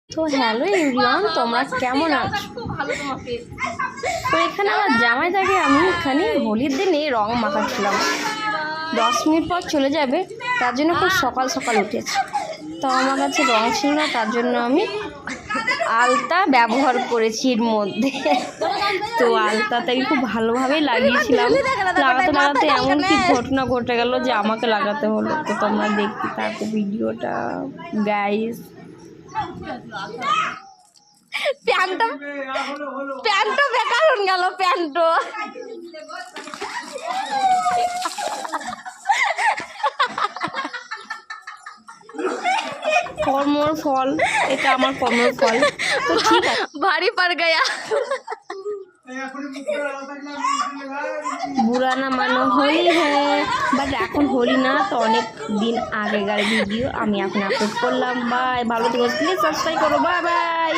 তো hello everyone, তোমরা কেমন আছো? তো এখানে আমার জামাই থাকে, আমি এখানে হোলির দিনে রং মাখাচ্ছিলাম। 10 মিনিট পর চলে যাবে, তার জন্য খুব সকাল সকাল উঠেছি। তো আমার কাছে রং ছিল না, তার জন্য আমি আলতা ব্যবহার করেছি এর মধ্যে। তো আলতাটাকে খুব ভালোভাবেই লাগিয়েছিলাম। লাগাতে লাগাতে এমন কি ঘটনা ঘটে গেল যে আমাকে লাগাতে হলো। তো তোমরা দেখতে থাকো ভিডিওটা গাইস। প্যান্টটা বেকার হয়ে গেল। প্যান্টও কর্মর ফল, এটা আমার কর্মর ফল। তো ঠিক আছে, भारी पड़ गया। বুড়া না মানে হোলি হ্যাঁ, বাট এখন হোলি না, তো অনেক দিন আগেকার ভিডিও আমি এখন আপলোড করলাম। বাই, ভালো থেকো, প্লিজ সাবস্ক্রাইব করো। Bye bye.